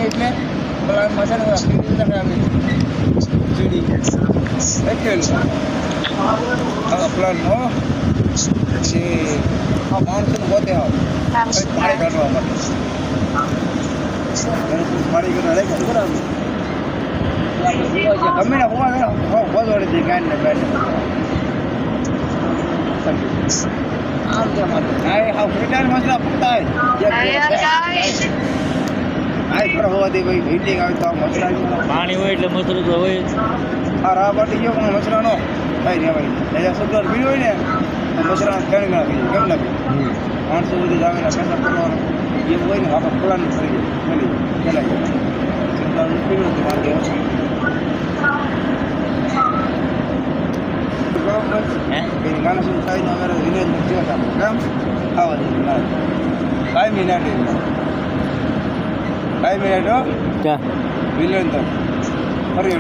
એટલે પેલા મસાલા આવે સીડી લખેલું આ પ્લાનનો જે આ માણસોને પોતે આવ પાણી કાઢવા માટે પાણી કાઢવા લાગે બરાબર ગમે ને હોવા વધવાડી દે ગાય ને ગાય આમ તે માટે હા ફ્રીટાર મસલા ફૂટતા આય પર હોવા દે ભાઈ હીટિંગ આવે તો મસલા પાણી હોય એટલે મસલો તો હોય આ રા બાટી ગયો પણ મસલાનો ભાઈ ને ભાઈ એટલે સુગર પી હોય ને મસલા કેમ નાખી કેમ નાખી 500 સુધી આવે ને પૈસા કરવાનો એ હોય ને આપણે પ્લાન કરી મળી ચલાઈ સુગર પીવું તો માંગે ગાના શું થાય ને અમારે વિલેજ માં કેવા કામ કામ ખાવા દે કાઈ મિનિટ ક્યાં વિલેજ તો ફરી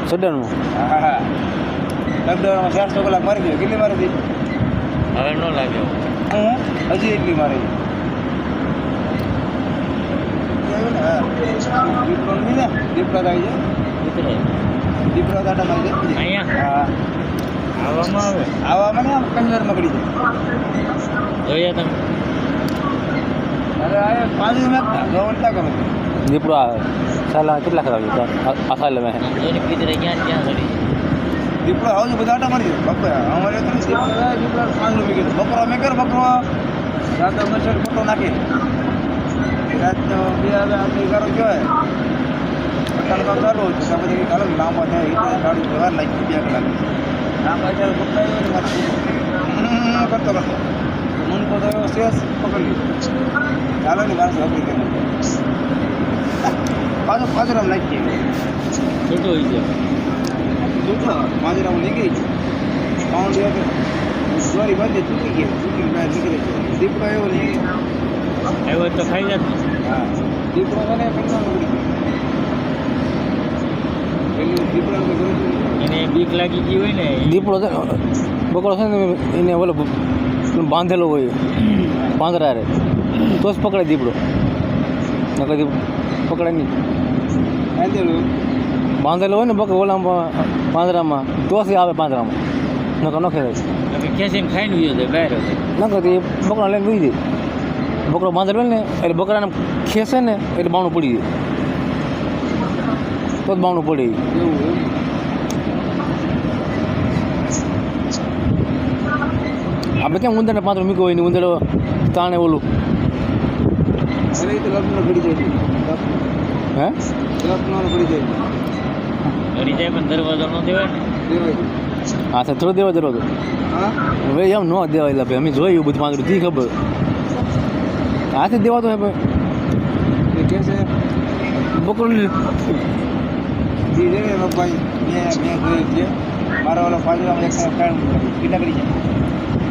સડનમાં હા લોકડાઉનમાં 400 કલાક મારી ગયો કેટલી મારી હતી હવે ન લાગ્યો હજી એટલી મારી દીપડા આવી જાય દીપડા દાડા મારી જાય અહીંયા હા આવવામાં આવે આવામાં ને આમ કંજરમાં પડી જોઈએ તમે જાય અરે આ 5 મિનિટ ગવડતા કરો દીપડો આવે સાલા કેટલા કરાવ્યું આ સાલે મેં જોની કીધરે ક્યાં ક્યાં ચડી દીપડો આવજો બધા આટા મારી જાય બપોરા અમારે તો દીપડા 5 રૂપિયા કીધું બપોરા મેં કર બપોરા રાત મચ્છર ફોટો નાખી રાત તો બે આપણે કરો કહેવાય કામ ચાલુ હતું ત્યાં પછી કાલે લાંબા થાય એટલે ગાડી વ્યવહાર લાગી 2 કલાક લાંબા ત્યારે પકડાયો ને કરતો મને તો શેષ પકડી ચાલો ને માણસ પકડી ગયો પાછળ નાખી છોટો હોય છે છૂટો માજરામ નીકળી ગયો પાઉન્ડ સોરી બંધ ચૂકી બહાર નીકળી ગયો દીપડો એવો નહીં આવ્યો તો ખાઈ જતો હા દીપડો મને પકડવા પકડી ગયો દીપડા એને બીક લાગી ગઈ હોય ને દીપડો છે બકરો છે ને એને ઓલો બાંધેલો હોય પાંદડા રે તો જ પકડે દીપડો ન કદી પકડે નહીં બાંધેલો હોય ને બકરો ઓલામાં પાંદડામાં તો જ આવે પાંદડામાં નકર ન ખેલાય ખેંચીને ખાઈને ગયો હતો બહાર હતો ન કદી બકરો લઈને દઈ દે બકરો બાંધેલો હોય ને એટલે બકરાને ખેંચે ને એટલે બાવણું પડી જાય તો જ બાવણું પડી આપણે કેમ ઉંદરને પાંદડું મૂક્યો હોય ને ઉંદરો તાણે ઓલું અરે એ તો લગ્ન પડી જાય હે લગ્ન પડી જાય ઘડી જાય પણ દરવાજો ન દેવાય ને દેવાય હા તો થોડો દેવા જરો હા હવે એમ ન દેવાય લા ભાઈ અમે જોયું બધું પાંદડું તી ખબર હાથે દેવા તો હે ભાઈ એ કે છે બકરો દી દે ભાઈ મેં જોયું છે મારો ઓલો પાછળ એક ફ્રેન્ડ કેટલા કરી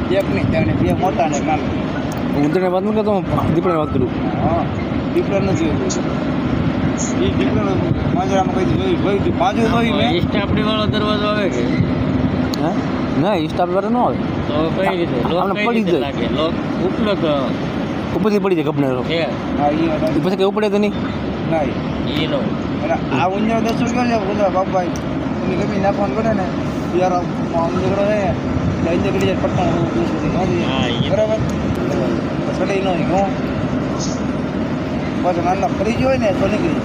જાય એક નહીં ત્રણ બે મોટા ને નાના ઉંદરને વાત ન કરતો દીપડાની વાત કરું હા દીપડા નથી એ દીપડા પાંજરામાં કઈ જોયું પાંજરું જોઈ મેં સ્ટાફડી વાળો દરવાજો આવે કે હે ના એ સ્ટાફ વાળા ન આવે તો કઈ રીતે લોક આમને કઈ પડી રીતે જાય. લાગે લોક ઉપલો તો ઉપરથી પડી જાય કપને હે હા એ પછી કઈ ઉપડે તો નહીં ના ઈનો અને આ ઊંઝા 10 રૂપિયા છે ઊંઝા બાપભાઈ તમે ગમી નાખવાનું પડે ને યાર ઊંઝો છે ને ઊંઝો કરી જાય પટ્ટા હા, એ. બરાબર સડી નો હું પાછો નાના ફરી ગયો હોય ને તો નીકળી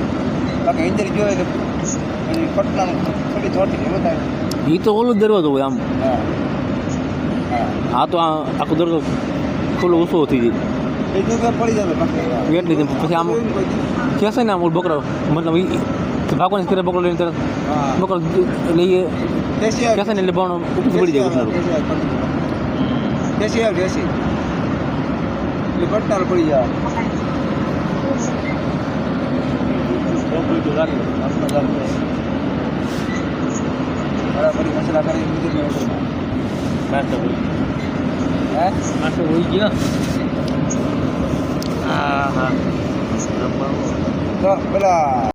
બાકી ઇન્જરી ગયો હોય ને પછી પટ્ટાનું થોડી થોડી બતાવે એ તો ઓલો દરવાજો હોય આમ હા હા આ તો આખો દરવાજો ખુલ્લો ઓછો થઈ જાય એ તો પડી જતો બાકી એટલી પછી આમ ખેંચે ને આમ ઓલો બકરો મતલબ ભાગવાની સ્પીડ બકરો લઈને તરત હા બકરો લઈએ દેશી ખેંચે ને એટલે બાવણું ઉપરથી પડી જાય કપનારું દેશી દેશી એટલે પટ્ટાનું પડી જાય બરાબર મસલા કરી પાછો હે પાછો હોઈ ગયો હા હા તો પેલા